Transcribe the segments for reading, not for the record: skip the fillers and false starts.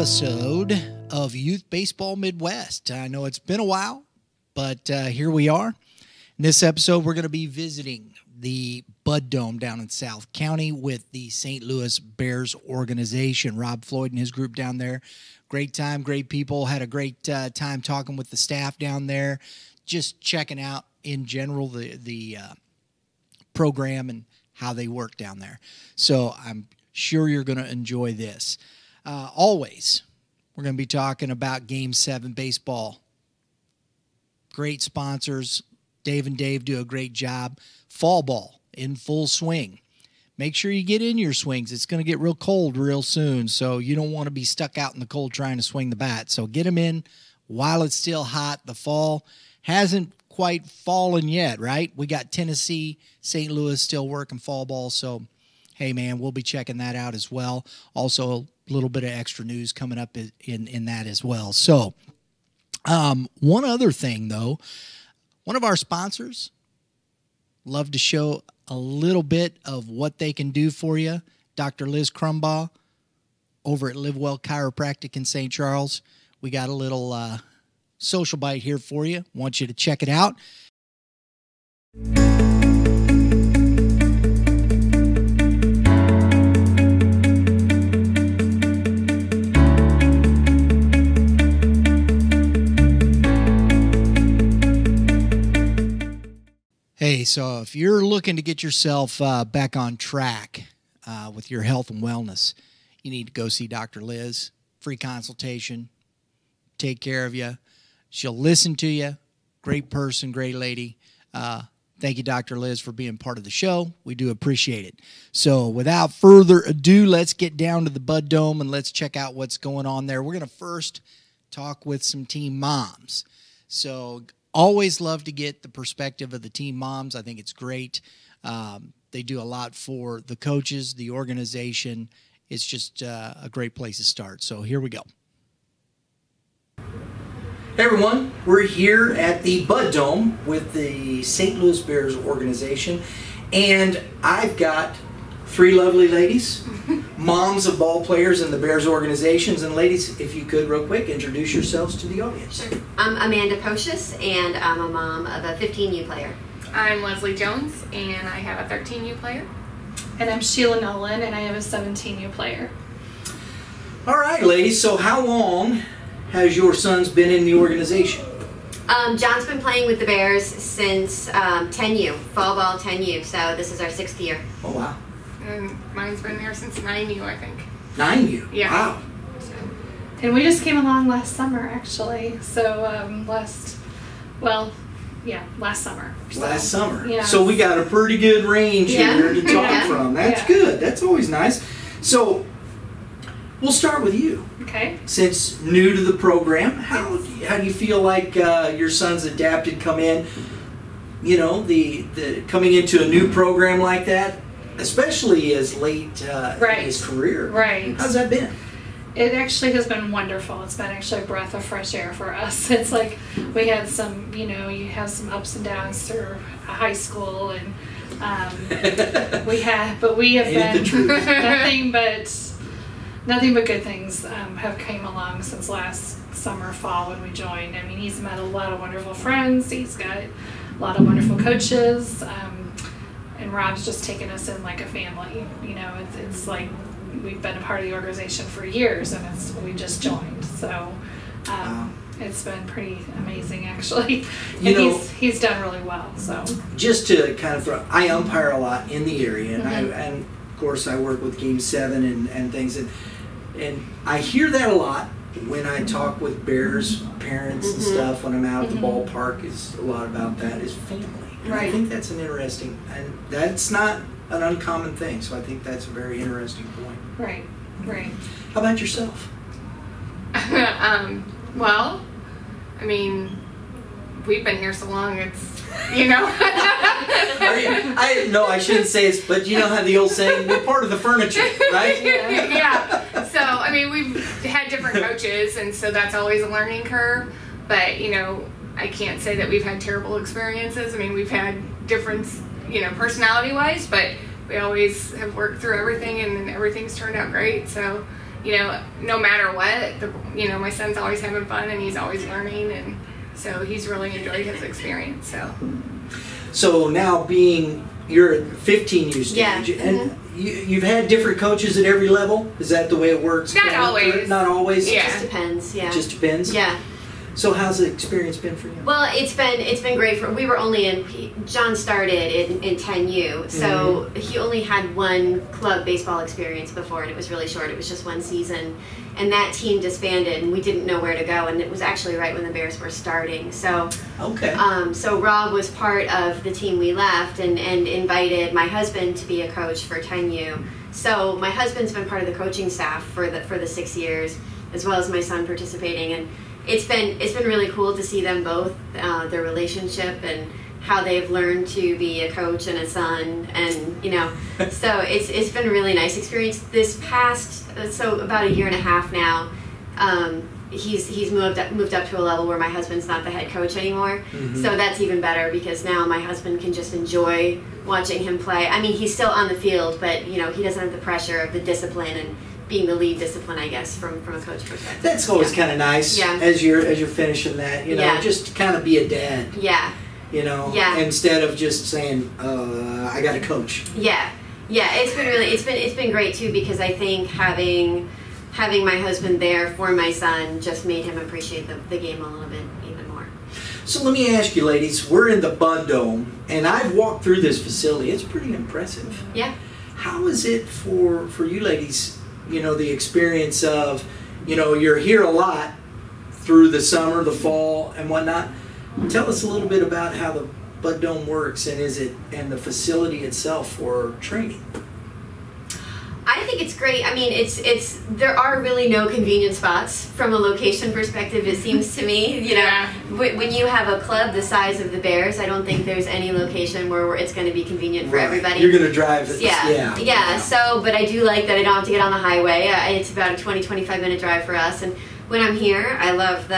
episode of Youth Baseball Midwest. I know it's been a while, but here we are. In this episode, we're going to be visiting the Bud Dome down in South County with the St. Louis Bears organization. Rob Floyd and his group down there. Great time, great people. Had a great time talking with the staff down there, just checking out in general the program and how they work down there. So I'm sure you're going to enjoy this. Always, we're going to be talking about Game 7 baseball. Great sponsors. Dave and Dave do a great job. Fall ball in full swing. Make sure you get in your swings. It's going to get real cold real soon, so you don't want to be stuck out in the cold trying to swing the bat. So get them in while it's still hot. The fall hasn't quite fallen yet, right? We got Tennessee, St. Louis still working fall ball, so hey, man, we'll be checking that out as well. Also, a little bit of extra news coming up in that as well. So one other thing, though, one of our sponsors love to show a little bit of what they can do for you. Dr. Liz Crumbaugh over at Live Well Chiropractic in St. Charles. We got a little social bite here for you. Want you to check it out. Hey, so if you're looking to get yourself back on track with your health and wellness, you need to go see Dr. Liz. Free consultation. Take care of you. She'll listen to you. Great person, great lady. Thank you, Dr. Liz, for being part of the show. We do appreciate it. So without further ado, let's get down to the Bud Dome and let's check out what's going on there. We're going to first talk with some team moms. So always love to get the perspective of the team moms. I think it's great. They do a lot for the coaches, the organization. It's just a great place to start. So here we go. Hey everyone, we're here at the Bud Dome with the St. Louis Bears organization, and I've got three lovely ladies, moms of ball players in the Bears organizations. And ladies, if you could real quick, introduce yourselves to the audience. Sure. I'm Amanda Pocious, and I'm a mom of a 15U player. I'm Leslie Jones, and I have a 13U player. And I'm Sheila Nolan, and I have a 17U player. All right, ladies, so how long has your sons been in the organization? John's been playing with the Bears since 10U, fall ball 10U, so this is our 6th year. Oh, wow. And mine's been there since 9U, I think. 9U? Yeah. Wow. And we just came along last summer, actually. So last summer. Last summer. Yeah. So we got a pretty good range here to talk Yeah. from. That's good. That's always nice. So we'll start with you. Okay. Since new to the program, how do you feel like your sons adapted, come in, you know, the coming into a new program like that, especially as late in his career? Right. How's that been? It actually has been wonderful. It's been actually a breath of fresh air for us. It's like we had some, you have some ups and downs through high school, and we have been nothing but good things have came along since last summer, fall when we joined. I mean, he's met a lot of wonderful friends. He's got a lot of wonderful coaches, and Rob's just taken us in like a family. It's like we've been a part of the organization for years, and we just joined. So it's been pretty amazing, actually. And he's done really well. So just to kind of I umpire a lot in the area, and and of course I work with Game 7 and things, and I hear that a lot when I talk with Bears parents and stuff. When I'm out at the ballpark, is a lot about that is family. And I think that's an interesting, and that's not an uncommon thing. So I think that's a very interesting point. Right. How about yourself? Well, I mean, we've been here so long, it's, No, I shouldn't say it, but you know how the old saying, we're part of the furniture, right? Yeah. So, I mean, we've had different coaches, and so that's always a learning curve. But, I can't say that we've had terrible experiences. I mean, we've had difference, personality-wise, but we always have worked through everything, and everything's turned out great. So, no matter what, my son's always having fun and he's always learning, and so he's really enjoyed his experience. So now you're at 15U stage, and you've had different coaches at every level. Is that the way it works? Not always. Not always. It just depends. Yeah. It just depends. Yeah. So how's the experience been for you? Well, it's been great. We were only John started in 10U, so he only had one club baseball experience before, and it was really short. It was just one season, and that team disbanded, and we didn't know where to go. And it was actually right when the Bears were starting. So so Rob was part of the team we left, and invited my husband to be a coach for 10U. So my husband's been part of the coaching staff for the 6 years, as well as my son participating, and it's been really cool to see them both, their relationship and how they've learned to be a coach and a son, and so it's been a really nice experience. This past about a year and a half now, he's moved up to a level where my husband's not the head coach anymore. So that's even better, because now my husband can just enjoy watching him play. I mean, he's still on the field, but he doesn't have the pressure of the discipline and being the lead discipline, I guess, from a coach perspective. That's always kind of nice. Yeah. As you're finishing that, just kind of be a dad. Yeah. Instead of just saying, I got a coach. Yeah. It's been great too, because I think having my husband there for my son just made him appreciate the game a little bit even more. So let me ask you, ladies, we're in the Bud Dome, and I've walked through this facility. It's pretty impressive. Yeah. How is it for you ladies? The experience of, you're here a lot through the summer, the fall, and whatnot. Tell us a little bit about how the Bud Dome works, and the facility itself for training. I think it's great. I mean, there are really no convenient spots from a location perspective, it seems to me. When you have a club the size of the Bears, I don't think there's any location where it's going to be convenient for everybody. You're going to drive. Yeah. So, but I do like that I don't have to get on the highway. It's about a 20-25 minute drive for us. And when I'm here, I love the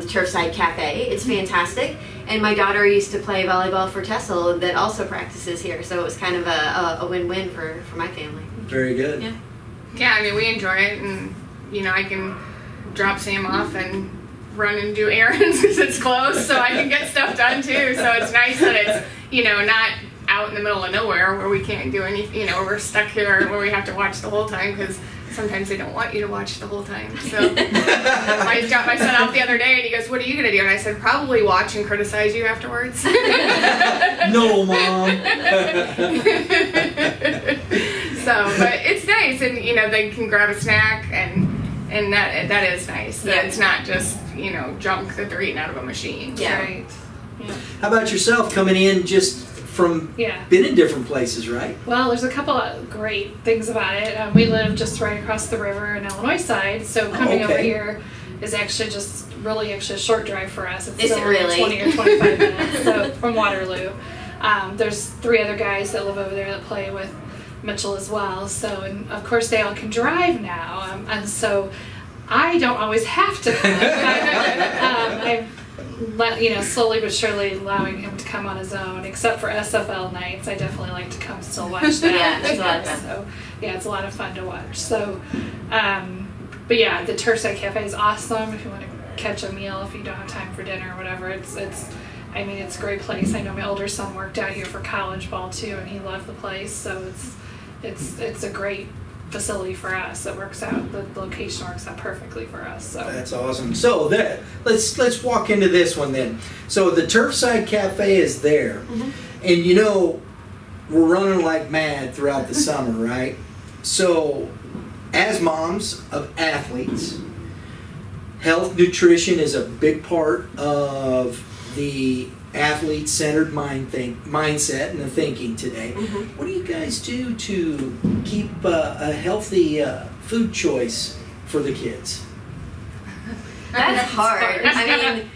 Turfside Cafe. It's fantastic. And my daughter used to play volleyball for Tessel that also practices here. So it was kind of a win-win for my family. Very good. Yeah, I mean, we enjoy it, and I can drop Sam off and run and do errands because it's close, so I can get stuff done too. So it's nice that it's not out in the middle of nowhere where we can't do anything. We're stuck here where we have to watch the whole time, because sometimes they don't want you to watch the whole time. So I dropped my son off the other day, and he goes, "What are you going to do?" And I said, "Probably watch and criticize you afterwards." No, Mom. But it's nice, and they can grab a snack, and that is nice. That it's not just junk that they're eating out of a machine. Yeah. Right. Yeah. How about yourself, coming in just from been in different places, right? Well, there's a couple of great things about it. We live just right across the river in Illinois side, so coming over here is actually just really a short drive for us. It's still really 20 or 25 minutes so from Waterloo. There's 3 other guys that live over there that play with Mitchell as well. So, and of course they all can drive now, and so I don't always have to. I've slowly but surely allowing him to come on his own, except for SFL nights. I definitely like to come still watch that. It's a lot of fun. So it's a lot of fun to watch. So, but yeah, the Turfside Cafe is awesome. If you want to catch a meal, if you don't have time for dinner or whatever, it's a great place. I know my older son worked out here for college ball too, and he loved the place. So it's a great facility for us. It works out. The location works out perfectly for us. So that's awesome. So let's walk into this one then. So the Turfside Cafe is there, and we're running like mad throughout the summer, right? So as moms of athletes, health nutrition is a big part of the athlete-centered mindset and the thinking today. What do you guys do to keep a healthy food choice for the kids? That's hard. I mean,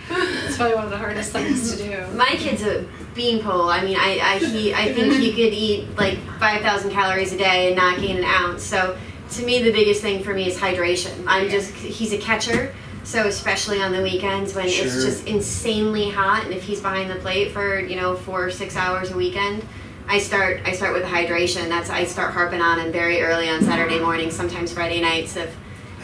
it's probably one of the hardest things to do. My kid's a beanpole. I mean, I think he could eat like 5,000 calories a day and not gain an ounce. So to me, the biggest thing for me is hydration. He's a catcher. So especially on the weekends when it's just insanely hot, and if he's behind the plate for 4 or 6 hours a weekend, I start with hydration. I start harping on him very early on Saturday mornings, sometimes Friday nights.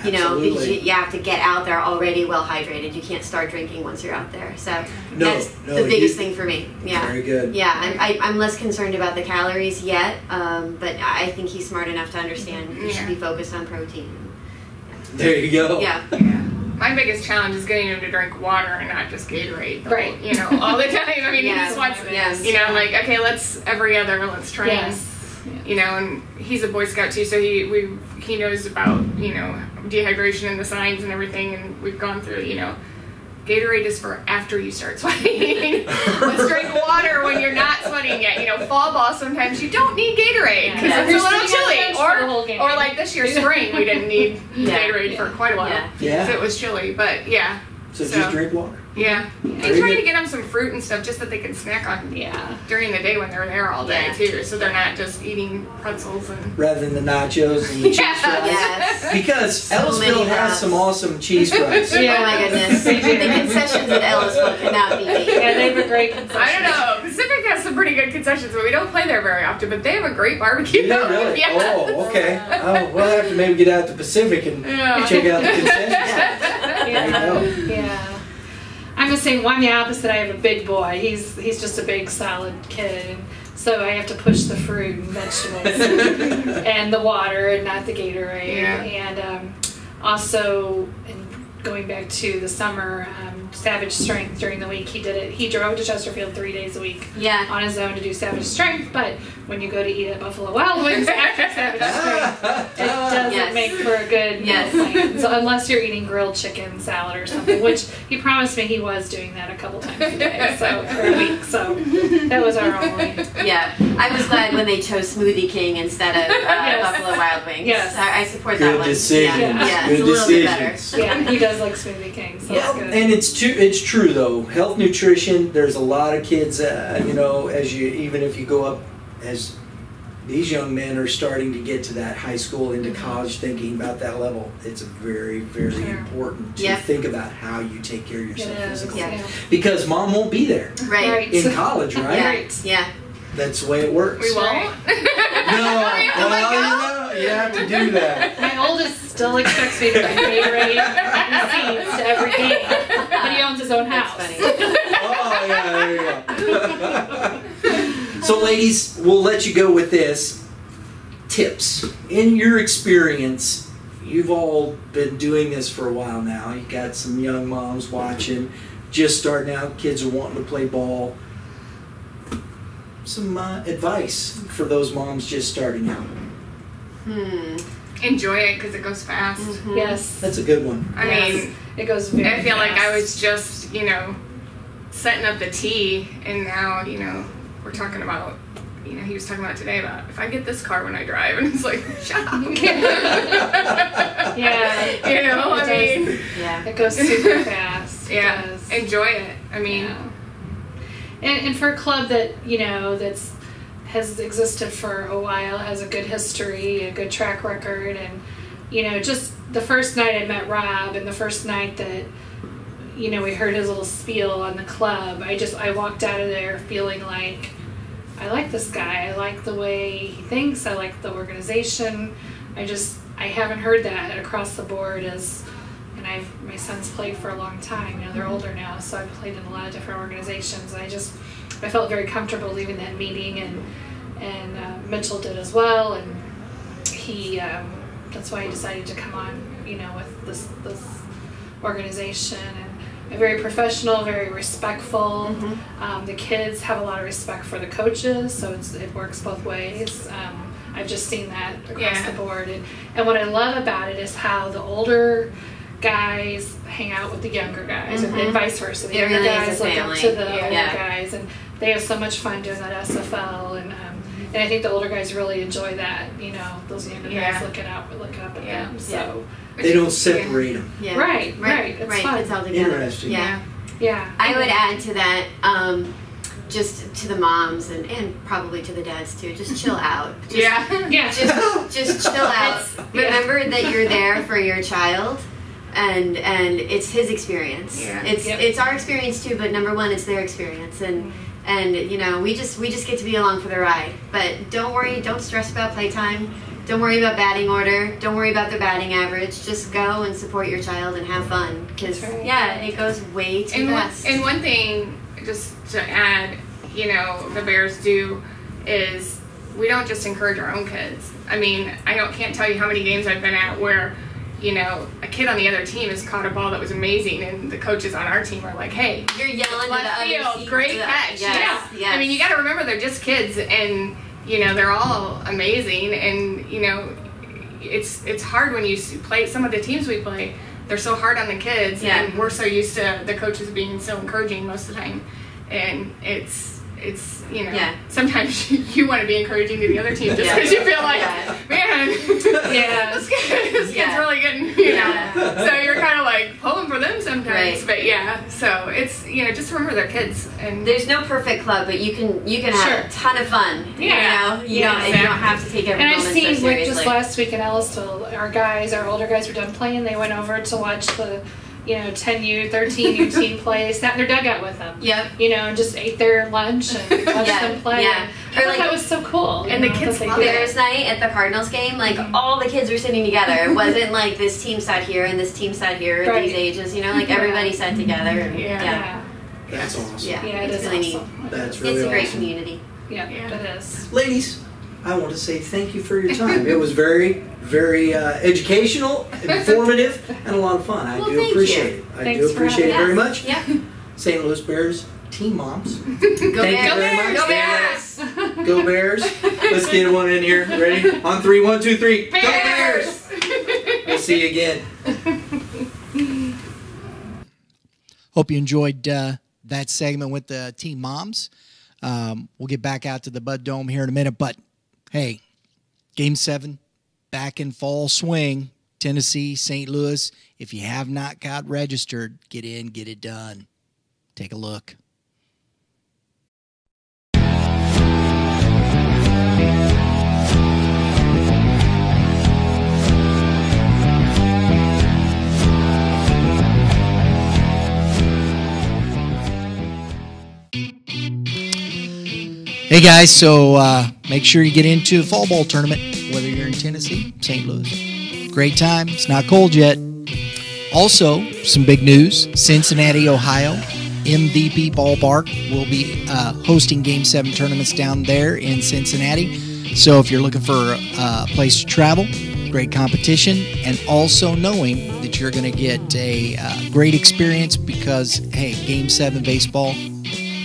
You know, Absolutely. because you have to get out there already well hydrated. You can't start drinking once you're out there. So that's the biggest thing for me. Yeah. Very good. Yeah, I'm less concerned about the calories yet, but I think he's smart enough to understand he should be focused on protein. There you go. Yeah. My biggest challenge is getting him to drink water and not just Gatorade. Right. You know, all the time. I mean, he just wants, you know, I'm like, okay, let's train. Yes. You know, and he's a Boy Scout too, so he knows about, you know, dehydration and the signs and everything, and we've gone through, you know, Gatorade is for after you start sweating. Let's drink water when you're not sweating yet. You know, fall ball, sometimes you don't need Gatorade because it's a little chilly. Or like this year, spring, we didn't need Gatorade for quite a while. Yeah. So it was chilly, but yeah. So just drink water. Yeah. And trying to get them some fruit and stuff just that they can snack on during the day when they're there all day too. So they're not just eating pretzels and rather than the nachos and the cheese fries. Yes. Because Ellisville has some awesome cheese fries. Oh my goodness. The concessions at Ellisville cannot be beat. Yeah, they have a great concession. I don't know. Pacific has some pretty good concessions, but we don't play there very often. But they have a great barbecue. You know, really? Yeah. Oh, okay. Oh, we'll have to maybe get out to Pacific and check out the concessions. There you go. Yeah. I'm the same. I'm the opposite. I have a big boy. He's just a big solid kid, and so I have to push the fruit and vegetables and the water and not the Gatorade. Yeah. And also, going back to the summer, Savage Strength during the week. He drove to Chesterfield 3 days a week on his own to do Savage Strength. But when you go to eat at Buffalo Wild Wings after Savage Strength, it doesn't make for a good meal plan. So unless you're eating grilled chicken salad or something, which he promised me he was doing that a couple times a day, so for a week. So that was our only. Yeah, I was glad when they chose Smoothie King instead of Buffalo Wild Wings. Yes. I support that one. Good decisions. Yeah, Good it's a little bit decisions. better. Yeah, he does like Smoothie King, so it's good. And it's true though. Health nutrition. There's a lot of kids. You know, even if you go up as these young men are starting to get to that high school into college, thinking about that level, it's very, very important to think about how you take care of yourself physically. Because mom won't be there in college, right? Yeah. That's the way it works. We won't. No, you have to do that. My oldest still expects me to bring Gatorade receipts to every game, but he owns his own house. Oh yeah, there you go. So, ladies, we'll let you go with this. Tips. In your experience, you've all been doing this for a while now. You got some young moms watching, just starting out. Kids are wanting to play ball. Some advice for those moms just starting out. Enjoy it because it goes fast. Mm-hmm. Yes. That's a good one. I mean, it goes very I feel fast. like I was just, you know, setting up the tee, and now, you know, we're talking about, you know, he was talking about today about if I get this car when I drive, and it's like, shut up. Yeah. You know, I mean. It goes super fast. Yeah. It does. Enjoy it. I mean. And for a club that, you know, has existed for a while, has a good history, a good track record, and, you know, just the first night I met Rob and the first night that, you know, we heard his little spiel on the club, I walked out of there feeling like, I like this guy, I like the way he thinks, I like the organization. I haven't heard that across the board and my sons played for a long time, you know, they're older now, so I've played in a lot of different organizations. I felt very comfortable leaving that meeting, and Mitchell did as well, and he, that's why he decided to come on, you know, with this organization, and very professional, very respectful. The kids have a lot of respect for the coaches, so it works both ways. I've just seen that across the board, and what I love about it is how the older guys hang out with the younger guys, and vice versa. The younger guys look up to the older guys, and they have so much fun doing that SFL, and I think the older guys really enjoy that. You know, those younger guys looking up at them. So they don't separate them. Right. It's fun. It's all together. Interesting. Yeah. I would add to that. Just to the moms and probably to the dads too. Just chill out. Just chill out. Remember that you're there for your child. And it's his experience. It's our experience too, but number one, it's their experience, and you know, we just get to be along for the ride. But don't worry, don't stress about playtime. Don't worry about batting order. Don't worry about the batting average. Just go and support your child and have fun. Because, yeah, it goes way too fast. And one thing, just to add, you know, the Bears do is we don't just encourage our own kids. I mean, can't tell you how many games I've been at where, you know, a kid on the other team has caught a ball that was amazing, and the coaches on our team are like, "Hey, you're yelling left at the other field, great catch!" Yes, yeah. I mean, you got to remember they're just kids, and you know they're all amazing, and you know, it's hard when you play some of the teams we play. They're so hard on the kids, and we're so used to the coaches being so encouraging most of the time, and it's you know, sometimes you want to be encouraging to the other team just because you feel like, man, this kid's really getting, you know. So you're kind of like pulling for them sometimes, but so it's, you know, just remember they're kids. And there's no perfect club, but you can have a ton of fun. You know, you don't have to take every moment so seriously. And I've seen, just last week in Ellisville, our older guys were done playing. They went over to watch the 10U, 13U team play, sat in their dugout with them. Yep. You know, and just ate their lunch and watched them play. Yeah. I thought that was so cool. And the kids loved it. Bears night at the Cardinals game, like all the kids were sitting together. It wasn't like this team sat here and this team sat here at these ages, you know, like everybody sat together. And, That's awesome. Yeah, it's really awesome. neat. That's really It's a great awesome. community. Yeah, it is. Ladies, I want to say thank you for your time. It was very, very educational, informative, and a lot of fun. I do appreciate it. I do appreciate it very much. Yeah. St. Louis Bears team moms. Go Thank you very much. Go Bears! Go Bears. Let's get one in here. Ready? On 3, 1, 2, 3. Bears! Go Bears! We'll see you again. Hope you enjoyed that segment with the team moms. We'll get back out to the Bud Dome here in a minute, but hey, Game 7, back in fall swing, Tennessee, St. Louis. If you have not got registered, get in, get it done. Take a look. Hey guys, so make sure you get into the fall ball tournament, whether you're in Tennessee, St. Louis. Great time. It's not cold yet. Also, some big news. Cincinnati, Ohio, MVP Ballpark will be hosting Game 7 tournaments down there in Cincinnati. So if you're looking for a place to travel, great competition, and also knowing that you're going to get a great experience because, hey, Game 7 baseball,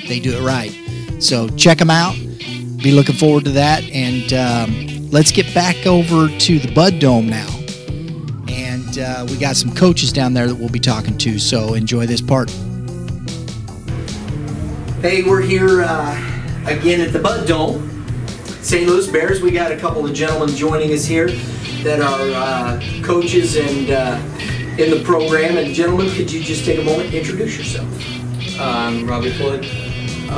they do it right. So check them out. Be looking forward to that. And let's get back over to the Bud Dome now. And we got some coaches down there that we'll be talking to. So enjoy this part. Hey, we're here again at the Bud Dome, St. Louis Bears. We got a couple of gentlemen joining us here that are coaches and in the program. And gentlemen, could you just take a moment and introduce yourself? I'm Rob Floyd.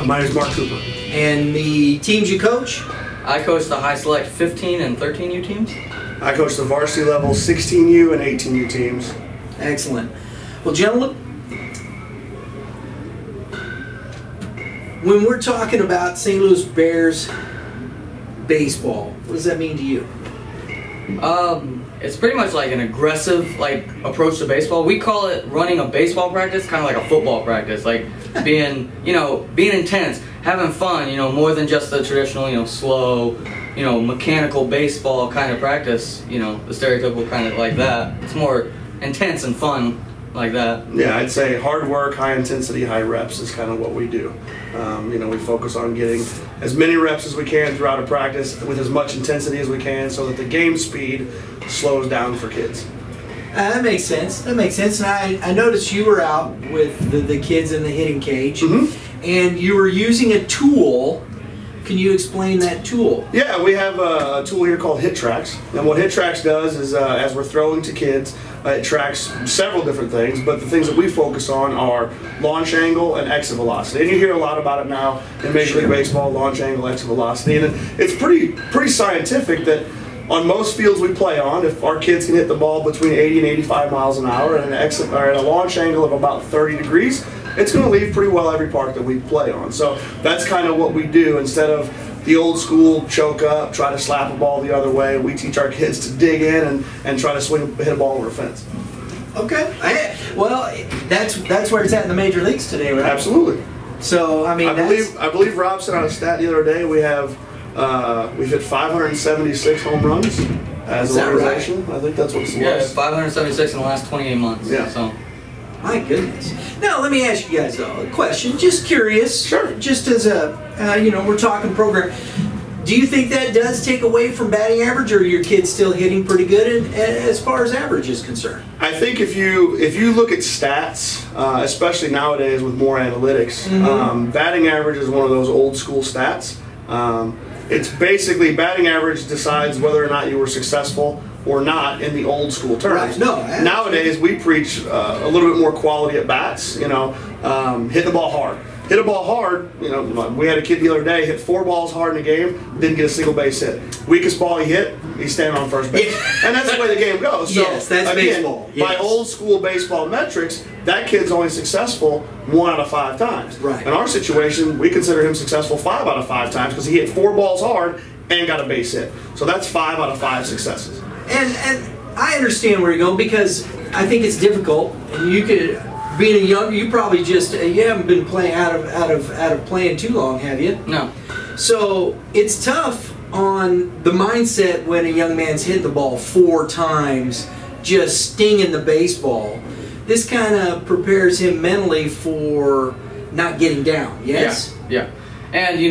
My name is Mark Cooper. And the teams you coach? I coach the high select 15 and 13U teams. I coach the varsity level 16U and 18U teams. Excellent. Well, gentlemen, when we're talking about St. Louis Bears baseball, what does that mean to you? It's pretty much like an aggressive approach to baseball. We call it running a baseball practice, kind of like a football practice, like being intense, having fun, more than just the traditional, slow, mechanical baseball kind of practice, the stereotypical kind of like that. It's more intense and fun like that. Yeah, I'd say hard work, high intensity, high reps is kind of what we do. We focus on getting as many reps as we can throughout a practice with as much intensity as we can so that the game speed slows down for kids. That makes sense. That makes sense. And I noticed you were out with the kids in the hitting cage, and you were using a tool. Can you explain that tool? Yeah, we have a tool here called Hit Tracks. And what Hit Tracks does is, as we're throwing to kids, it tracks several different things, but the things that we focus on are launch angle and exit velocity. And you hear a lot about it now in Major League Baseball, launch angle, exit velocity. And it's pretty scientific that on most fields we play on, if our kids can hit the ball between 80 and 85 miles an hour and at a launch angle of about 30 degrees, it's going to leave pretty well every park that we play on. So that's kind of what we do. Instead of the old school choke up, try to slap a ball the other way. We teach our kids to dig in and try to hit a ball over a fence. Okay. Well, that's where it's at in the major leagues today, right? Absolutely. So I mean, I believe Rob sent out a stat the other day. We've hit 576 home runs as an organization. Right? I think that's what it was. Yeah, 576 in the last 28 months. Yeah. So. My goodness. Now, let me ask you guys a question. Just curious. Sure. Just as a, we're talking program. Do you think that does take away from batting average, or are your kids still hitting pretty good as far as average is concerned? I think if you look at stats, especially nowadays with more analytics, batting average is one of those old school stats. It's basically batting average decides whether or not you were successful or not in the old school terms. Right. No, nowadays we preach a little bit more quality at bats. Hit the ball hard. Hit a ball hard. We had a kid the other day hit 4 balls hard in a game, didn't get a single base hit. Weakest ball he hit, he's standing on first base, and that's the way the game goes. So yes, that's again, baseball. Yes. By old school baseball metrics, that kid's only successful 1 out of 5 times. Right. In our situation, we consider him successful 5 out of 5 times because he hit 4 balls hard and got a base hit. So that's 5 out of 5 successes. And I understand where you're going, because I think it's difficult, and you could. Being a young, you probably you haven't been playing out of playing too long, have you? No. So it's tough on the mindset when a young man's hit the ball 4 times, just stinging the baseball. This kind of prepares him mentally for not getting down. Yes. Yeah. And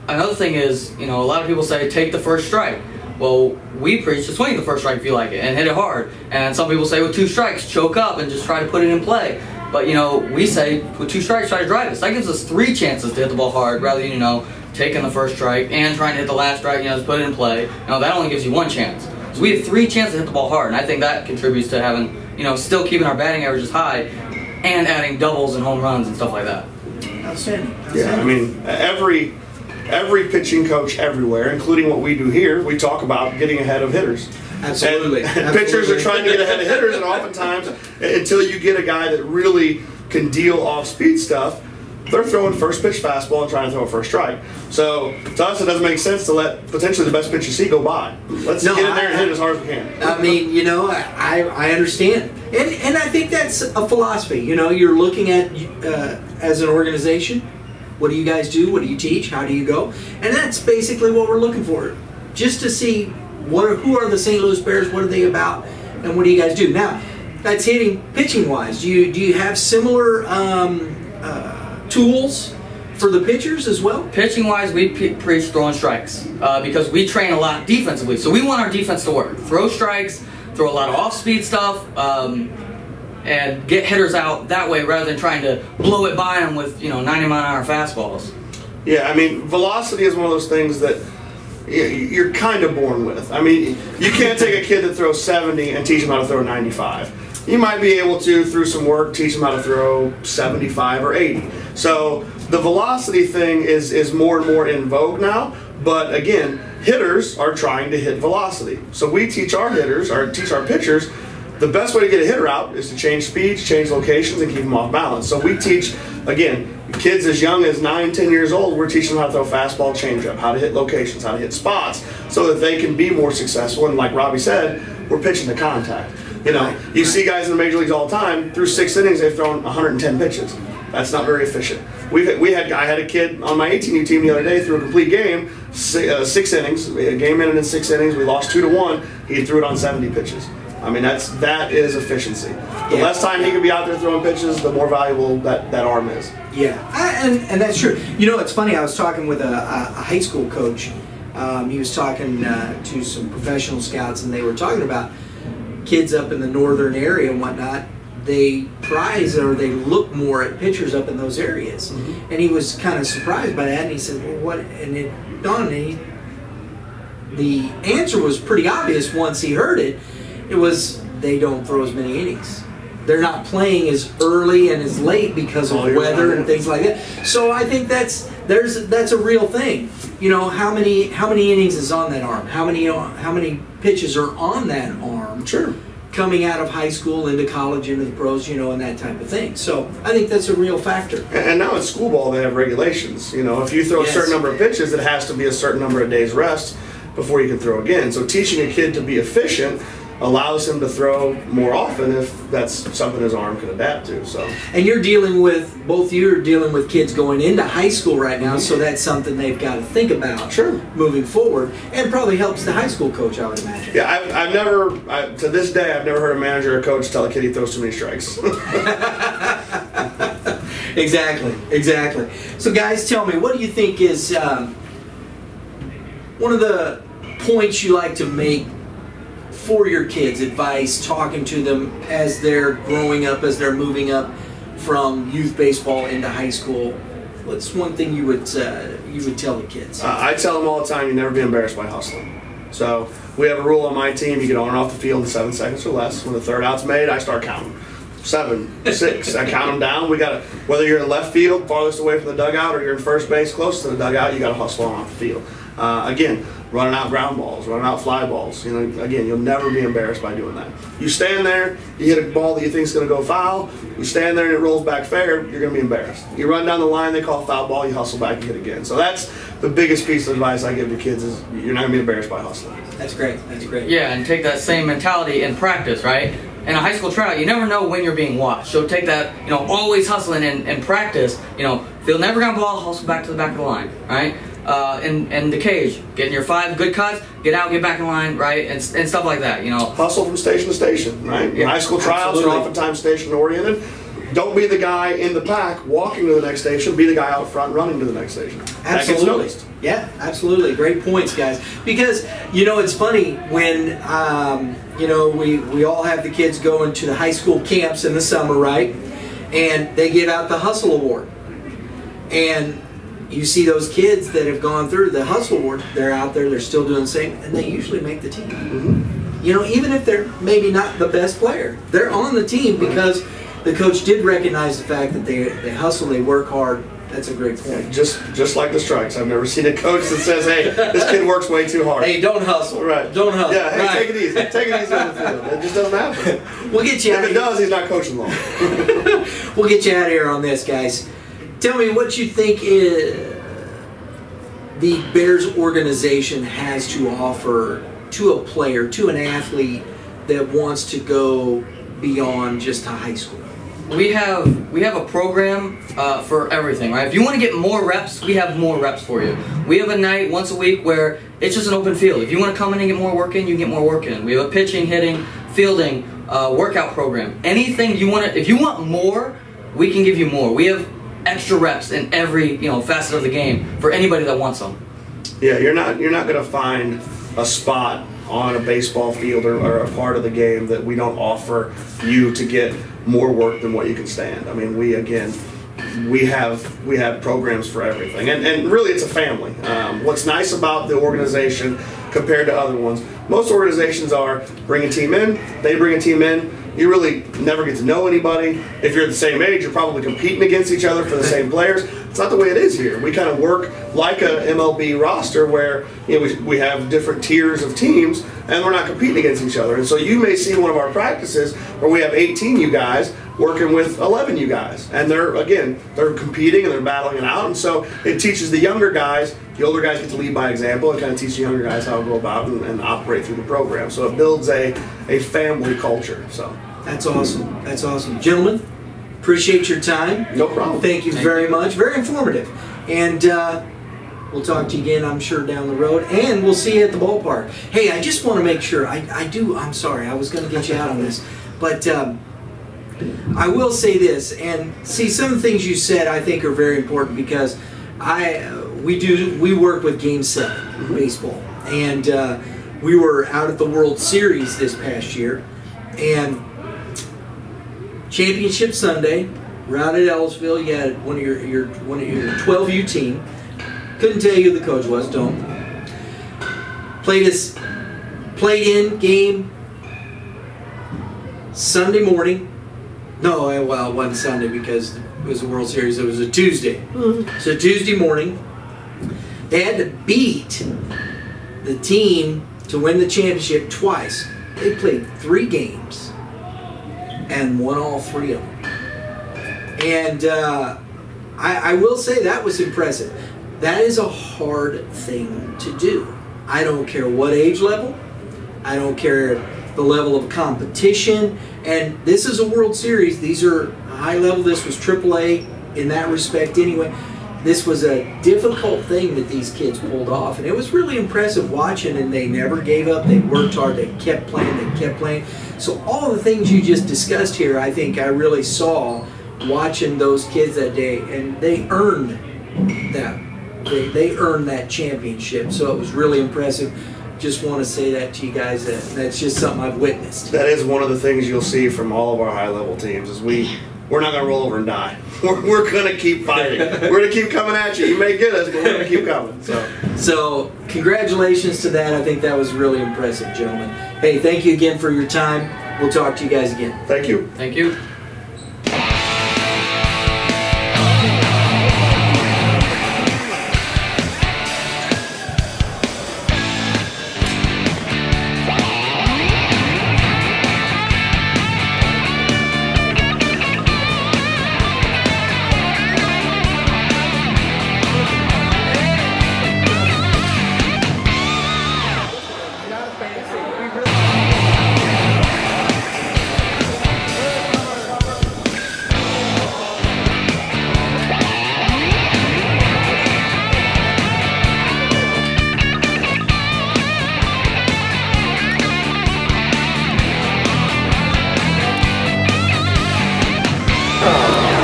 another thing is, a lot of people say take the first strike. Well, we preach to swing the first strike if you like it and hit it hard. And some people say with 2 strikes, choke up and just try to put it in play. But, we say with 2 strikes, try to drive it. So that gives us 3 chances to hit the ball hard rather than, taking the first strike and trying to hit the last strike, just put it in play. That only gives you 1 chance. So we have 3 chances to hit the ball hard. And I think that contributes to having, still keeping our batting averages high and adding doubles and home runs and stuff like that. Outstanding. Yeah, I mean, every pitching coach everywhere, including what we do here, we talk about getting ahead of hitters. Absolutely. And pitchers are trying to get ahead of hitters, and oftentimes, until you get a guy that really can deal off-speed stuff, they're throwing first pitch fastball and trying to throw a first strike. So to us, it doesn't make sense to let potentially the best pitch you see go by. Let's get in there and hit it as hard as we can. I mean, I understand, and I think that's a philosophy. You're looking at as an organization. What do you guys do? What do you teach? How do you go? And that's basically what we're looking for, just to see who are the St. Louis Bears, what are they about, and what do you guys do? Now, that's hitting, pitching-wise. Do you have similar tools for the pitchers as well? Pitching-wise, we preach throwing strikes because we train a lot defensively. So we want our defense to work. Throw strikes, throw a lot of off-speed stuff, and get hitters out that way rather than trying to blow it by them with 90-mile-an-hour fastballs. Yeah, I mean, velocity is one of those things that you're kind of born with. I mean, you can't take a kid that throws 70 and teach him how to throw 95. You might be able to, through some work, teach him how to throw 75 or 80. So the velocity thing is more and more in vogue now. But again, hitters are trying to hit velocity. So we teach our hitters, or teach our pitchers, the best way to get a hitter out is to change speeds, change locations, and keep them off balance. So we teach, again, kids as young as 9, 10 years old, we're teaching them how to throw fastball, changeup, how to hit locations, how to hit spots, so that they can be more successful. And like Robbie said, we're pitching to contact. You see guys in the major leagues all the time, through 6 innings, they've thrown 110 pitches. That's not very efficient. I had a kid on my 18U team the other day through a complete game, 6 innings, a game ended in 6 innings, we lost 2-1, he threw it on 70 pitches. I mean, that is efficiency. The less time he can be out there throwing pitches, the more valuable that arm is. Yeah, and that's true. It's funny, I was talking with a high school coach. He was talking to some professional scouts, and they were talking about kids up in the northern area and whatnot. They prize, or they look more at pitchers up in those areas. Mm-hmm. And he was kind of surprised by that, and he said, well, what? And it dawned on me, the answer was pretty obvious once he heard it. It was, they don't throw as many innings. They're not playing as early and as late because of weather and things like that. So I think that's a real thing. How many innings is on that arm? How many pitches are on that arm? Sure. coming out of high school into college, into the pros, you know, and that type of thing. So I think that's a real factor. And now in school ball, they have regulations. You know, if you throw a certain number of pitches, it has to be a certain number of days rest before you can throw again. So teaching a kid to be efficient allows him to throw more often if that's something his arm can adapt to. So. And you're dealing with, both of you are dealing with kids going into high school right now, so that's something they've got to think about moving forward, and probably helps the high school coach, I would imagine. Yeah, I've never, to this day, I've never heard a manager or coach tell a kid he throws too many strikes. Exactly. So guys, tell me, what do you think is one of the points you like to make for your kids, advice, talking to them as they're growing up, as they're moving up from youth baseball into high school? What's one thing you would tell the kids? I tell them all the time, you never be embarrassed by hustling. So we have a rule on my team, you get on and off the field in 7 seconds or less. When the third out's made, I start counting. 7, 6, I count them down. We got to, whether you're in left field, farthest away from the dugout, or you're in first base, close to the dugout, you got to hustle on off the field. Again, running out ground balls, running out fly balls. You know, again, you'll never be embarrassed by doing that. You stand there, you hit a ball that you think is going to go foul. You stand there and it rolls back fair. You're going to be embarrassed. You run down the line, they call foul ball. You hustle back and hit again. So that's the biggest piece of advice I give to kids: is you're not going to be embarrassed by hustling. That's great. That's great. Yeah, and take that same mentality in practice, right? In a high school tryout, you never know when you're being watched. So take that, you know, always hustling in practice. You know, if you'll never ground ball, hustle back to the back of the line, right? In the cage, getting your 5 good cuts, get out, get back in line, right, and stuff like that. You know, hustle from station to station, right? Yeah, high school tryouts are oftentimes station oriented. Don't be the guy in the pack walking to the next station. Be the guy out front running to the next station. Absolutely. Yeah, absolutely. Great points, guys. Because, you know, it's funny when, you know, we all have the kids going to the high school camps in the summer, right? And they give out the Hustle Award. And you see those kids that have gone through the Hustle Award, they're out there, they're still doing the same, and they usually make the team. Mm-hmm. You know, even if they're maybe not the best player, they're on the team because the coach did recognize the fact that they hustle, they work hard. That's a great point. Just like the strikes. I've never seen a coach that says, hey, this kid works way too hard. Hey, don't hustle. Right. Don't hustle. Yeah, hey, right. take it easy. Take it easy on the field. It just doesn't happen. We'll get you out of here. If it does, he's not coaching long. We'll get you out of here on this, guys. Tell me what you think the Bears organization has to offer to a player, to an athlete that wants to go beyond just high school. We have a program for everything, right? If you want to get more reps, we have more reps for you. We have a night once a week where it's just an open field. If you want to come in and get more work in, you can get more work in. We have a pitching, hitting, fielding, workout program. Anything you want to, if you want more, we can give you more. We have extra reps in every facet of the game for anybody that wants them. Yeah, you're not going to find a spot on a baseball field or a part of the game that we don't offer you to get more work than what you can stand. I mean, we have programs for everything, and really it's a family. What's nice about the organization compared to other ones, most organizations are bring a team in, they bring a team in, you really never get to know anybody. If you're the same age, you're probably competing against each other for the same players. It's not the way it is here. We kind of work like a MLB roster where we have different tiers of teams and we're not competing against each other. And so you may see one of our practices where we have 18 you guys working with 11 you guys. And they're competing and they're battling it out. And so it teaches the younger guys, the older guys get to lead by example. It kind of teaches the younger guys how to go about and operate through the program. So it builds a family culture. So that's awesome. That's awesome. Gentlemen, appreciate your time. No problem. Thank you very much. Very informative. And we'll talk to you again, I'm sure, down the road. And we'll see you at the ballpark. Hey, I just want to make sure. I'm sorry. I was going to get you out on this. But I will say this. And see, some of the things you said I think are very important because we work with Game 7 baseball. And we were out at the World Series this past year. And Championship Sunday, we're out at Ellisville. You had one of your 12U team. Couldn't tell you who the coach was. Don't. Played in game Sunday morning. No, well, it wasn't Sunday because it was the World Series. It was a Tuesday. So Tuesday morning, they had to beat the team to win the championship twice. They played 3 games and won all 3 of them. And I will say that was impressive. That is a hard thing to do. I don't care what age level. I don't care the level of competition. And this is a World Series. These are high level. This was AAA in that respect anyway. This was a difficult thing that these kids pulled off. And it was really impressive watching, and they never gave up. They worked hard. They kept playing. They kept playing. So all the things you just discussed here, I think I really saw watching those kids that day. And they earned that. They earned that championship. So it was really impressive. Just want to say that to you guys. That's just something I've witnessed. That is one of the things you'll see from all of our high-level teams is we're not going to roll over and die. We're going to keep fighting. We're going to keep coming at you. You may get us, but we're going to keep coming. So congratulations to that. I think that was really impressive, gentlemen. Hey, thank you again for your time. We'll talk to you guys again. Thank you. Thank you.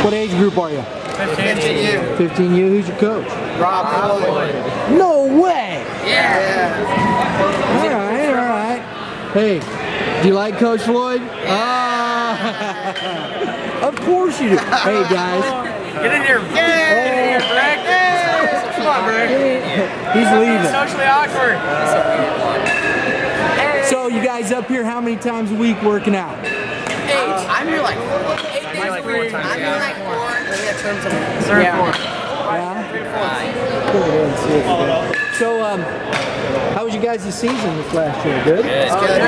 What age group are you? 15U. 15U. Who's your coach? Rob Floyd. No way! Yeah. All right, all right. Hey, do you like Coach Floyd? Ah, of course you do. Hey, guys. Get in here. Get in here, Breck. Come on, Breck. He's leaving. Socially awkward. So you guys up here how many times a week working out? 8. I'm here like 8 days a week. I'm here like 4. Then we have terms of 3 or 4. So, how was you guys' season this last year? Good? It's good.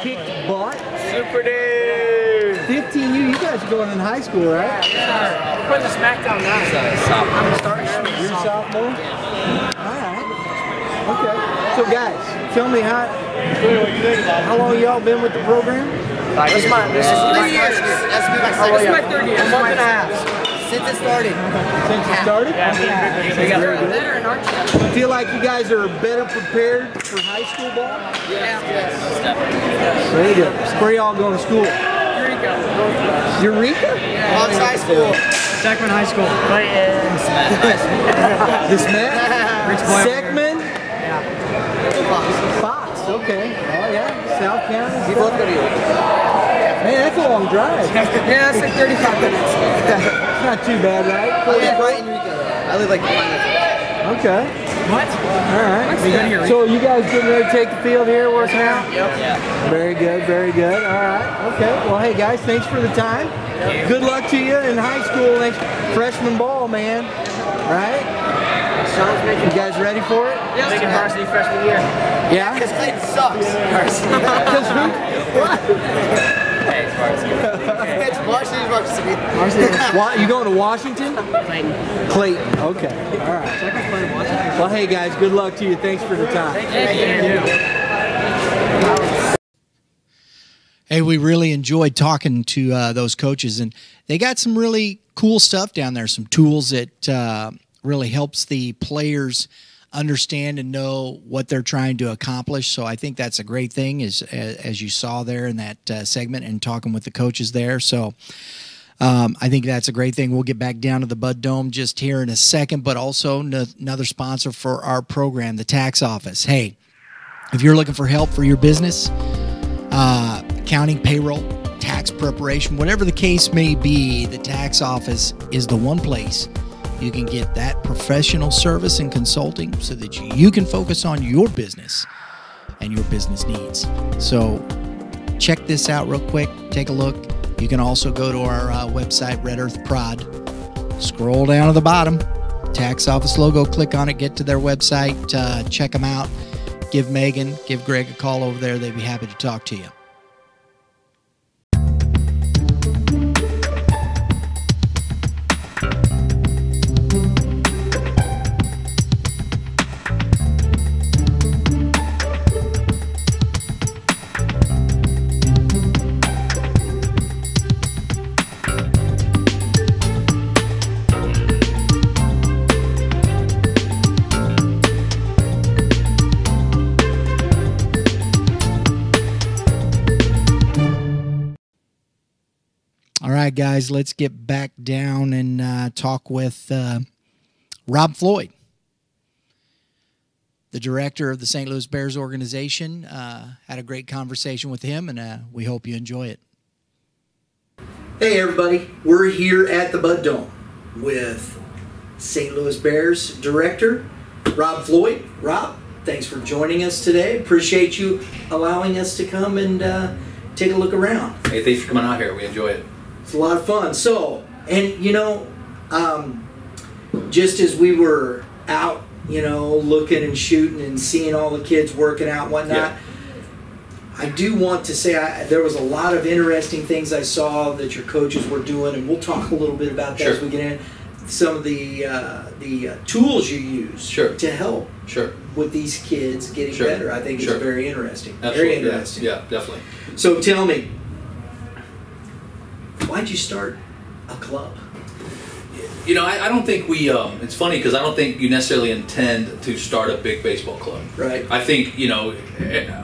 Kicked butt? Super dude. 15U, you guys are going in high school, right? Yeah. Put the SmackDown now. I'm starting. You're a sophomore? Alright. Okay. So guys, tell me how long y'all been with the program? This is my 3 years. This is my 3rd year. A month and a half. Since it started. Since it started? Yeah. Feel like you guys are better prepared for high school ball? Yeah. Very good. Where y'all going to school? Eureka? Bronx High School. Seckman High School. This man? Rich boy. Seckman? Fox, okay. Oh yeah, South County. We both go to Eureka. Man, that's a long drive. Yeah, it's like 35 minutes. It's not too bad, right? I live right in Eureka. I live like 5 minutes. Okay. What? All right. We go to Eureka. So you guys getting ready to take the field here, working out? Yep. Yeah. Very good, very good. All right. Okay. Well, hey guys, thanks for the time. Yep. Good luck to you in high school next freshman ball, man. Right? You guys ready for it? Yeah. Making varsity freshman year. Yeah? Because Clayton sucks. Because who? What? Hey, it's varsity. It's varsity. You going to Washington? Clayton. Clayton. Okay. All right. Well, hey guys, good luck to you. Thanks for the time. Thank you. Hey, we really enjoyed talking to those coaches, and they got some really cool stuff down there, some tools that really helps the players understand and know what they're trying to accomplish. So I think that's a great thing, as you saw there in that segment and talking with the coaches there. So I think that's a great thing. We'll get back down to the Bud Dome just here in a second, but also another sponsor for our program, the tax office. Hey, if you're looking for help for your business, accounting, payroll, tax preparation, whatever the case may be, the tax office is the one place you can get that professional service and consulting so that you can focus on your business and your business needs. So check this out real quick. Take a look. You can also go to our website, Red Earth Prod. Scroll down to the bottom, tax office logo, click on it, get to their website, check them out. give Megan, give Greg a call over there. They'd be happy to talk to you. All right, guys, let's get back down and talk with Rob Floyd, the director of the St. Louis Bears organization. Had a great conversation with him, and we hope you enjoy it. Hey, everybody. We're here at the Bud Dome with St. Louis Bears director, Rob Floyd. Rob, thanks for joining us today. Appreciate you allowing us to come and take a look around. Hey, thanks for coming out here. We enjoy it. It's a lot of fun. So, and you know, just as we were out, you know, looking and shooting and seeing all the kids working out and whatnot, Yeah. I do want to say there was a lot of interesting things I saw that your coaches were doing, and we'll talk a little bit about that as we get in. Some of the tools you use to help with these kids getting better, I think is very interesting. Absolutely. Very interesting. Yeah, definitely. So tell me, why'd you start a club? You know, I don't think we, it's funny because I don't think you necessarily intend to start a big baseball club. Right. I think, you know,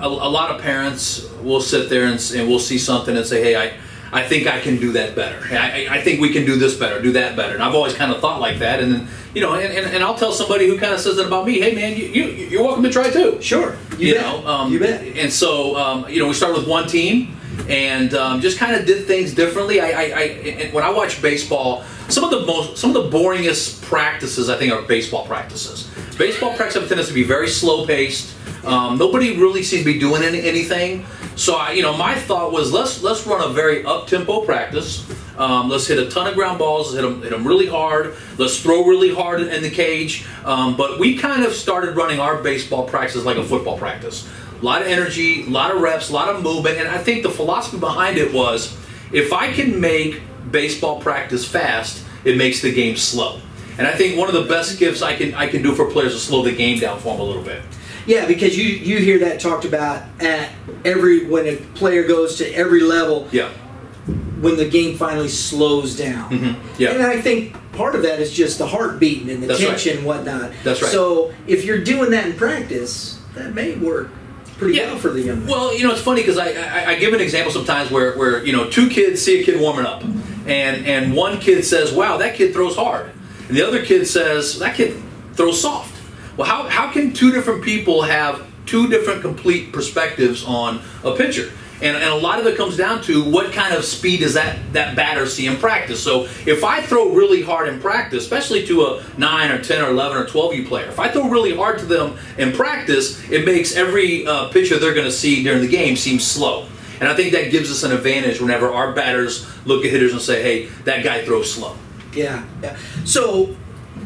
a lot of parents will sit there and we'll see something and say, hey, I think I can do that better. I think we can do this better, do that better. And I've always kind of thought like that. And then, you know, and I'll tell somebody who kind of says that about me, hey, man, you're welcome to try too. Sure. You bet. You bet. And so, you know, we started with one team. And just kind of did things differently. When I watch baseball, some of the boringest practices I think are baseball practices. Baseball practice have a tendency to be very slow paced. Nobody really seems to be doing anything. So you know, my thought was let's run a very up tempo practice. Let's hit a ton of ground balls. Hit them really hard. Let's throw really hard in the cage. But we kind of started running our baseball practices like a football practice. A lot of energy, a lot of reps, a lot of movement, and I think the philosophy behind it was, if I can make baseball practice fast, it makes the game slow. And I think one of the best gifts I can do for players is slow the game down for them a little bit. Yeah, because you hear that talked about at when a player goes to every level. Yeah. When the game finally slows down. Mm-hmm. Yeah. And I think part of that is just the heart beating and the tension and whatnot. That's right. So if you're doing that in practice, that may work pretty well for the young man. Well, you know, it's funny because I give an example sometimes where you know, two kids see a kid warming up, and one kid says, wow, that kid throws hard, and the other kid says, that kid throws soft. Well, how can two different people have two different complete perspectives on a pitcher? And a lot of it comes down to what kind of speed does that batter see in practice. So if I throw really hard in practice, especially to a 9 or 10 or 11 or 12U player, if I throw really hard to them in practice, it makes every pitcher they're going to see during the game seem slow. And I think that gives us an advantage whenever our batters look at hitters and say, hey, that guy throws slow. Yeah. So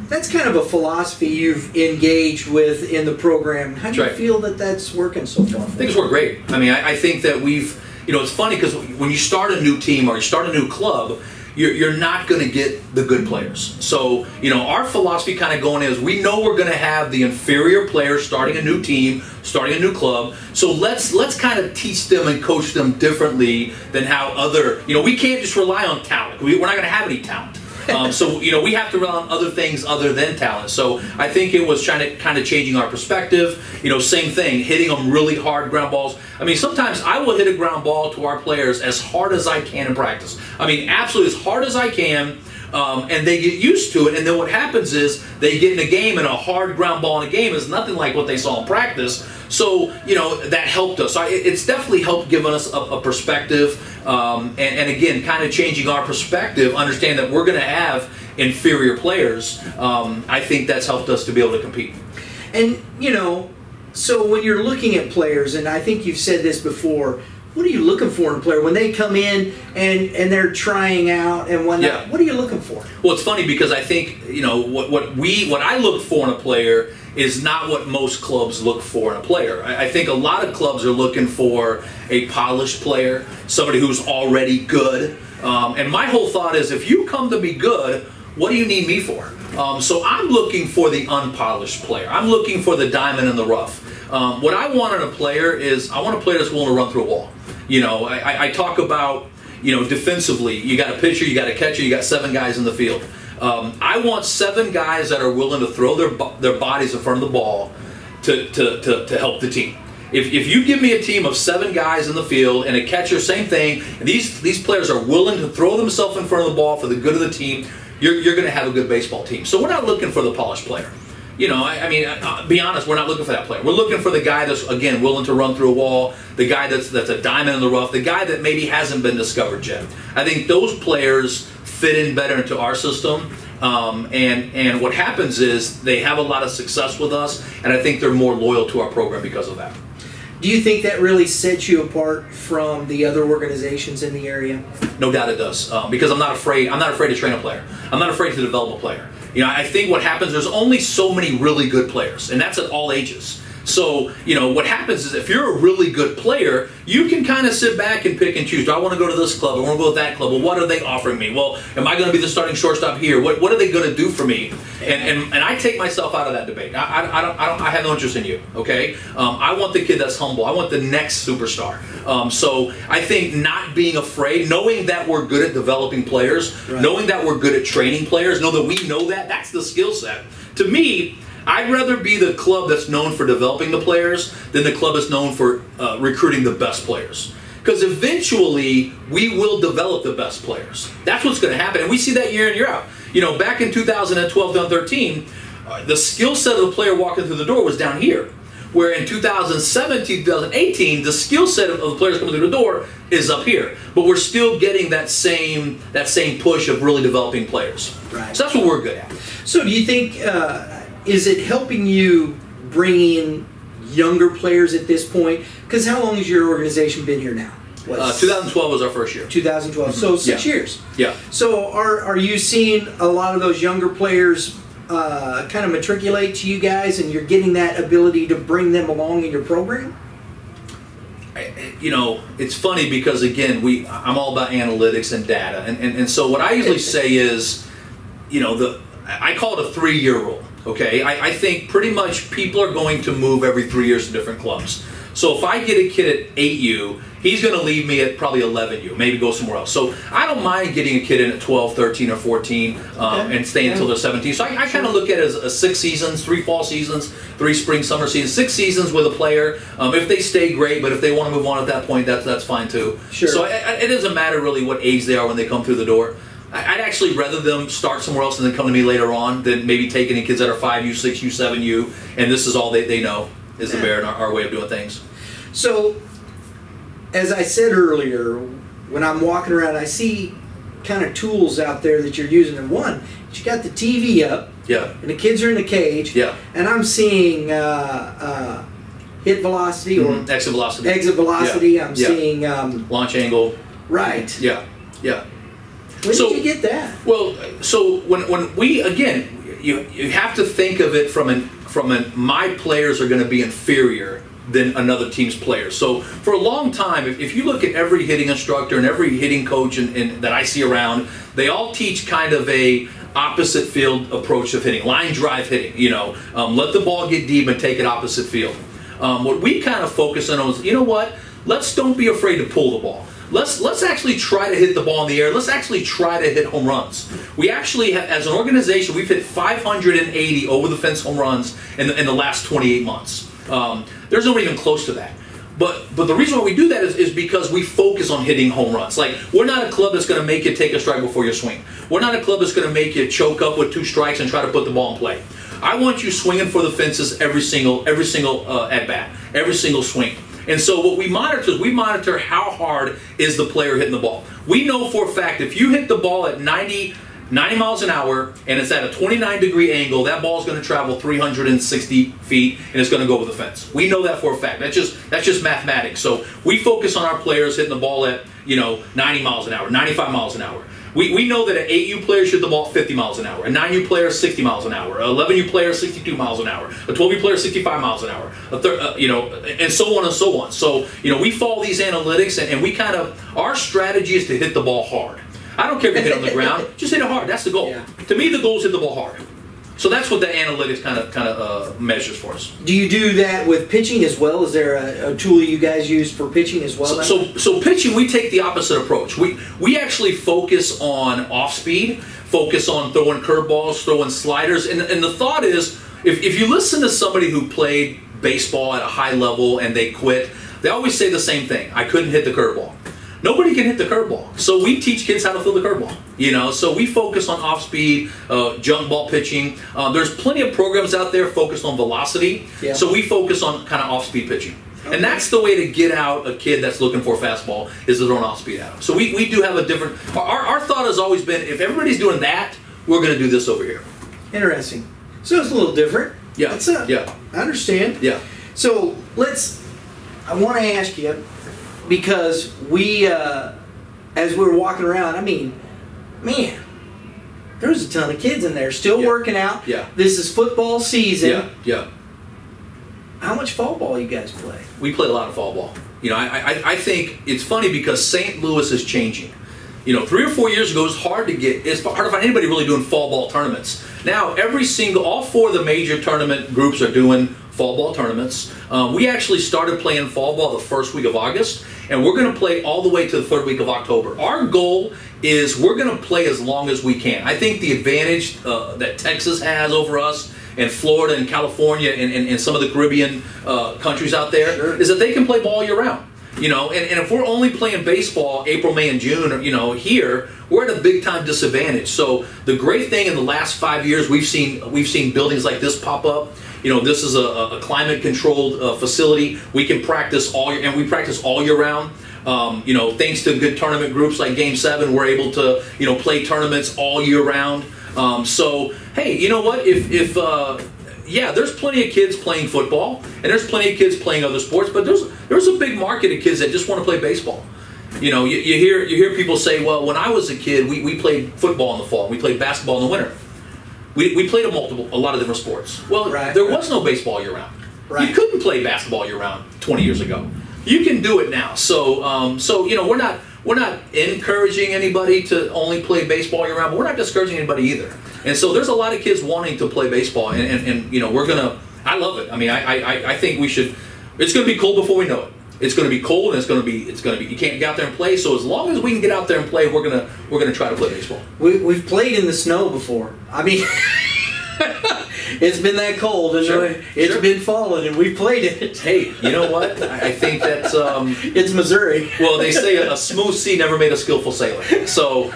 that's kind of a philosophy you've engaged with in the program. How do you feel that that's working so far? I think it's worked great. I mean, I think that we've, you know, it's funny because when you start a new team or you start a new club, you're not going to get the good players. So, you know, our philosophy kind of going is we know we're going to have the inferior players starting a new team, starting a new club. So let's kind of teach them and coach them differently than how other, you know, we can't just rely on talent. We're not going to have any talent. So, you know, we have to rely on other things other than talent. So I think it was trying to kind of changing our perspective. You know, same thing, hitting them really hard ground balls. I mean, sometimes I will hit a ground ball to our players as hard as I can in practice. I mean, absolutely as hard as I can. And they get used to it, and then what happens is they get in a game, and a hard ground ball in a game is nothing like what they saw in practice. So, you know, that helped us. So it's definitely helped giving us a perspective, and again, kind of changing our perspective, understand that we're going to have inferior players. I think that's helped us to be able to compete. And, you know, so when you're looking at players, and I think you've said this before, what are you looking for in a player when they come in and they're trying out and whatnot? Yeah. What are you looking for? Well, it's funny because I think, you know, what I look for in a player is not what most clubs look for in a player. I think a lot of clubs are looking for a polished player, somebody who's already good. And my whole thought is, if you come to be good, what do you need me for? So I'm looking for the unpolished player. I'm looking for the diamond in the rough. What I want in a player is, I want a player that's willing to run through a wall. You know, I talk about, you know, defensively, you got a pitcher, you got a catcher, you got 7 guys in the field. I want 7 guys that are willing to throw their bodies in front of the ball to help the team. If you give me a team of 7 guys in the field and a catcher, same thing, and these players are willing to throw themselves in front of the ball for the good of the team, you're going to have a good baseball team. So we're not looking for the polished player. You know, I mean, be honest, we're not looking for that player. We're looking for the guy that's, again, willing to run through a wall, the guy that's a diamond in the rough, the guy that maybe hasn't been discovered yet. I think those players fit in better into our system. And what happens is they have a lot of success with us, and I think they're more loyal to our program because of that. Do you think that really sets you apart from the other organizations in the area? No doubt it does, because I'm not afraid to train a player. I'm not afraid to develop a player. You know, I think what happens, there's only so many really good players, and that's at all ages. So, you know, what happens is if you're a really good player, you can kind of sit back and pick and choose. Do I want to go to this club? I want to go to that club. Well, what are they offering me? Well, am I going to be the starting shortstop here? What are they going to do for me? And I take myself out of that debate. I have no interest in you, okay? I want the kid that's humble. I want the next superstar. So I think not being afraid, knowing that we're good at developing players, right, knowing that we're good at training players, know that we know that's the skill set. To me, I'd rather be the club that's known for developing the players than the club that's known for recruiting the best players. Because eventually, we will develop the best players. That's what's going to happen. And we see that year in, year out. You know, back in 2012, 2013, the skill set of the player walking through the door was down here. Where in 2017, 2018, the skill set of the players coming through the door is up here. But we're still getting that same push of really developing players. Right. So that's what we're good at. So do you think... is it helping you bring in younger players at this point? Because how long has your organization been here now? 2012 was our first year. 2012, mm-hmm. So 6 years. Yeah. So are you seeing a lot of those younger players kind of matriculate to you guys, and you're getting that ability to bring them along in your program? You know, it's funny because, again, I'm all about analytics and data. And so what I usually say is, you know, I call it a 3-year rule. Okay, I think pretty much people are going to move every 3 years to different clubs. So if I get a kid at 8U, he's going to leave me at probably 11U, maybe go somewhere else. So I don't mind getting a kid in at 12, 13, or 14 and staying until they're 17. So I kind of look at it as 6 seasons, 3 fall seasons, 3 spring, summer seasons, 6 seasons with a player. If they stay, great, but if they want to move on at that point, that's fine too. Sure. So it doesn't matter really what age they are when they come through the door. I'd actually rather them start somewhere else and then come to me later on than maybe taking in kids that are 5U, 6U, 7U, and this is all they know is the Bear and our way of doing things. So, as I said earlier, when I'm walking around, I see kind of tools out there that you're using. And one, you got the TV up, yeah, and the kids are in the cage, yeah, and I'm seeing hit velocity or exit velocity. Exit velocity. Yeah. I'm seeing launch angle. Right. Yeah. Yeah. When did you get that? Well, so when we, again, you have to think of it from my players are going to be inferior than another team's players. So for a long time, if you look at every hitting instructor and every hitting coach that I see around, they all teach kind of a opposite field approach of hitting, line drive hitting. You know, let the ball get deep and take it opposite field. What we kind of focus on is, you know what? Don't be afraid to pull the ball. Let's actually try to hit the ball in the air. Let's actually try to hit home runs. We actually have, as an organization, we've hit 580 over the fence home runs in the last 28 months. There's nobody even close to that. But the reason why we do that is because we focus on hitting home runs. Like, we're not a club that's going to make you take a strike before you swing. We're not a club that's going to make you choke up with 2 strikes and try to put the ball in play. I want you swinging for the fences every single at bat, every single swing. And so what we monitor is we monitor how hard is the player hitting the ball. We know for a fact if you hit the ball at 90 90 miles an hour, and it's at a 29-degree angle, that ball's going to travel 360 feet, and it's going to go over the fence. We know that for a fact. That's just mathematics. So we focus on our players hitting the ball at 90 miles an hour, 95 miles an hour. We know that an 8U player should hit the ball 50 miles an hour, a 9U player 60 miles an hour, an 11U player 62 miles an hour, a 12U player 65 miles an hour, and so on and so on. So we follow these analytics, and we kind of, our strategy is to hit the ball hard. I don't care if you hit on the ground, just hit it hard. That's the goal. Yeah. To me, the goal is hit the ball hard. So that's what the analytics kind of measures for us. Do you do that with pitching as well? Is there a tool you guys use for pitching as well? So pitching, we take the opposite approach. We actually focus on off speed, focus on throwing curveballs, throwing sliders, and the thought is, if you listen to somebody who played baseball at a high level and they quit, they always say the same thing: I couldn't hit the curveball. Nobody can hit the curveball. So we teach kids how to throw the curveball. So we focus on off-speed, junk ball pitching. There's plenty of programs out there focused on velocity. Yeah. So we focus on kind of off-speed pitching. Okay. And that's the way to get out a kid that's looking for a fastball, is to throw an off-speed at him. So we do have a different... Our thought has always been, if everybody's doing that, we're going to do this over here. Interesting. So it's a little different. Yeah. Yeah. I understand. Yeah. So I want to ask you, because we, as we were walking around, I mean, man, there's a ton of kids in there still working out. Yeah. This is football season. Yeah. How much fall ball you guys play? We play a lot of fall ball. I think it's funny because St. Louis is changing. 3 or 4 years ago, it's hard to find anybody really doing fall ball tournaments. Now, all 4 of the major tournament groups are doing fall ball tournaments. We actually started playing fall ball the first week of August, and we're going to play all the way to the 3rd week of October. Our goal is we're going to play as long as we can. I think the advantage that Texas has over us, and Florida and California and some of the Caribbean countries out there, is that they can play ball year-round. And if we're only playing baseball April, May, and June, here, we're at a big-time disadvantage. So the great thing in the last 5 years, we've seen buildings like this pop up. This is a climate-controlled facility. We can practice all year, and we practice all year round. Thanks to good tournament groups like Game 7, we're able to play tournaments all year round. So hey, you know what? Yeah, there's plenty of kids playing football, and there's plenty of kids playing other sports, but there's a big market of kids that just want to play baseball. You hear people say, well, when I was a kid, we played football in the fall, we played basketball in the winter. We played a lot of different sports. Well, there was no baseball year round. Right. You couldn't play basketball year round 20 years ago. You can do it now. So we're not encouraging anybody to only play baseball year round, but we're not discouraging anybody either. And so there's a lot of kids wanting to play baseball, and we're gonna. I love it. I mean, I think we should. It's going to be cold before we know it. It's going to be cold, and it's going to be. You can't get out there and play. So as long as we can get out there and play, we're gonna try to play baseball. We've played in the snow before. I mean, it's been that cold, and it's been falling, and we've played it. Hey, you know what? I think that's it's Missouri. Well, they say a smooth sea never made a skillful sailor. So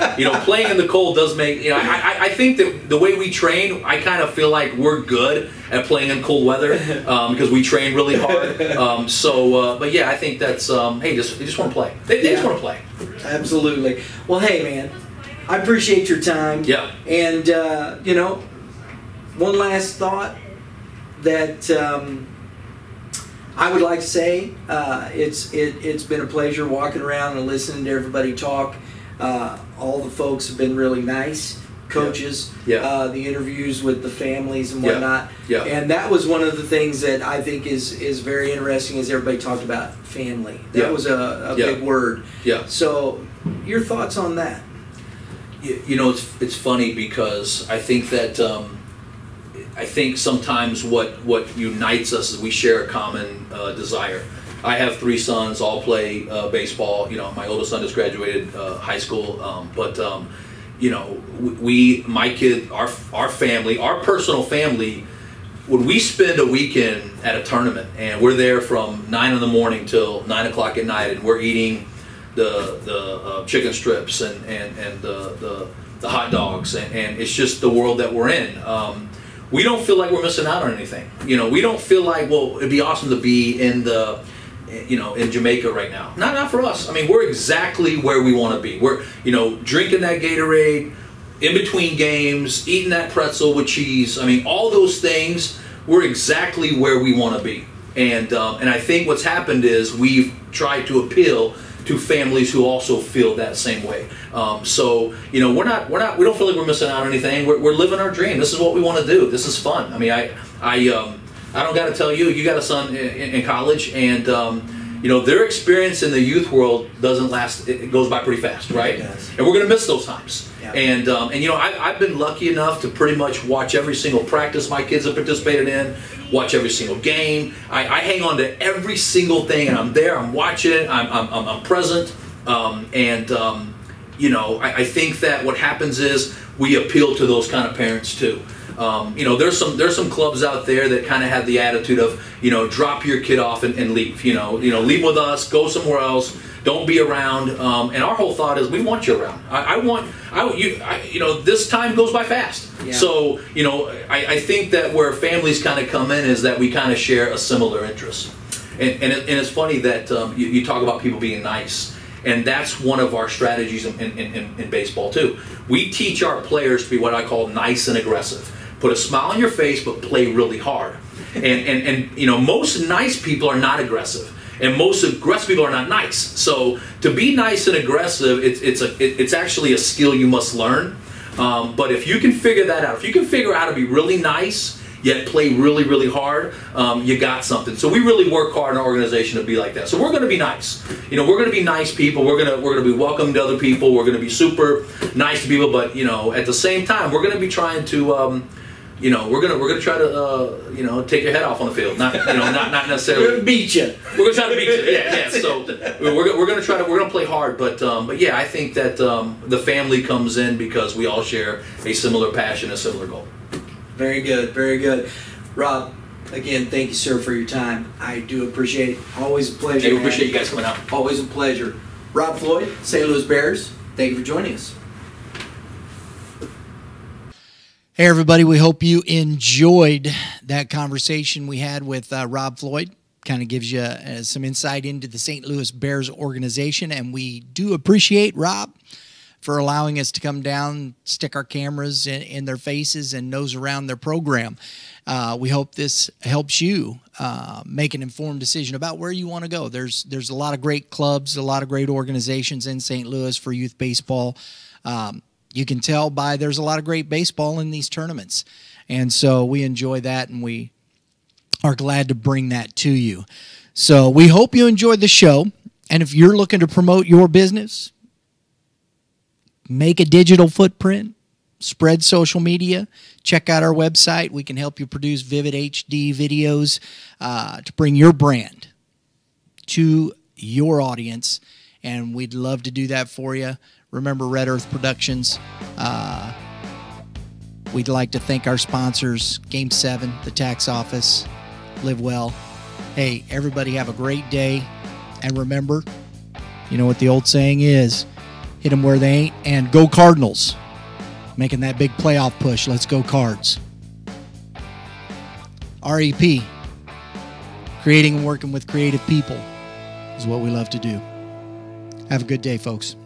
playing in the cold does make. I think that the way we train, I kind of feel like we're good at playing in cold weather because we train really hard. But yeah, I think that's hey, they just want to play. They just want to play. Absolutely. Well, hey, man, I appreciate your time. Yeah. And one last thought that I would like to say, it's been a pleasure walking around and listening to everybody talk. All the folks have been really nice, coaches, the interviews with the families and whatnot. Yeah. And that was one of the things that I think is very interesting, is everybody talked about family. That was a big word. Yeah. So your thoughts on that? It's funny because I think that I think sometimes what unites us is we share a common desire. I have 3 sons, all play baseball. My oldest son just graduated high school, my kid, our family, our personal family, when we spend a weekend at a tournament and we're there from 9 in the morning till 9 o'clock at night, and we're eating the chicken strips and the hot dogs, and it's just the world that we're in. We don't feel like we're missing out on anything. We don't feel like, well, it'd be awesome to be in in Jamaica right now. Not for us. I mean, we're exactly where we want to be. We're, drinking that Gatorade, in between games, eating that pretzel with cheese. I mean, all those things, we're exactly where we want to be. And I think what's happened is we've tried to appeal to families who also feel that same way. So, you know, we don't feel like we're missing out on anything. We're living our dream. This is what we want to do. This is fun. I mean, I don't got to tell you, you got a son in college, and you know, their experience in the youth world doesn't last. It goes by pretty fast, right? And we're going to miss those times. Yeah. And you know, I've been lucky enough to pretty much watch every single practice my kids have participated in, watch every single game. I hang on to every single thing, and I'm there. I'm watching it. I'm present. You know, I think that what happens is we appeal to those kind of parents too. You know, there's some clubs out there that kind of have the attitude of, you know, drop your kid off and leave. You know, leave with us, go somewhere else, don't be around. And our whole thought is, we want you around. You know, this time goes by fast. Yeah. So, you know, I think that where families kind of come in is that we kind of share a similar interest. And it's funny that you talk about people being nice. And that's one of our strategies in baseball too. We teach our players to be what I call nice and aggressive. Put a smile on your face, but play really hard. And you know, most nice people are not aggressive, and most aggressive people are not nice. So to be nice and aggressive, it's actually a skill you must learn. But if you can figure that out, if you can figure out how to be really nice yet play really, really hard, you got something. So we really work hard in our organization to be like that. So we're going to be nice. You know, we're going to be nice people. We're going to be welcoming to other people. We're going to be super nice to people. But you know, at the same time, we're going to be trying to, you know, we're gonna try to, you know, take your head off on the field. Not, you know, not necessarily. We're gonna beat you. We're gonna try to beat you. Yeah. So we're gonna play hard. But yeah, I think that the family comes in because we all share a similar passion, a similar goal. Very good, very good. Rob, again, thank you, sir, for your time. I do appreciate it. Always a pleasure. Hey, we appreciate you guys coming out. Always a pleasure. Rob Floyd, St. Louis Bears, thank you for joining us. Hey, everybody. We hope you enjoyed that conversation we had with Rob Floyd. Kind of gives you some insight into the St. Louis Bears organization, and we do appreciate Rob for allowing us to come down, stick our cameras in their faces and nose around their program. We hope this helps you make an informed decision about where you want to go. There's a lot of great clubs, a lot of great organizations in St. Louis for youth baseball. You can tell by there's a lot of great baseball in these tournaments. And so we enjoy that, and we are glad to bring that to you. So we hope you enjoyed the show. And if you're looking to promote your business, make a digital footprint, spread social media, check out our website. We can help you produce vivid HD videos to bring your brand to your audience, and we'd love to do that for you. Remember, Red Earth Productions. We'd like to thank our sponsors, Game 7, the tax office, Live Well. Hey, everybody have a great day. And remember, you know what the old saying is, hit them where they ain't, and go Cardinals. Making that big playoff push. Let's go Cards. REP, creating and working with creative people is what we love to do. Have a good day, folks.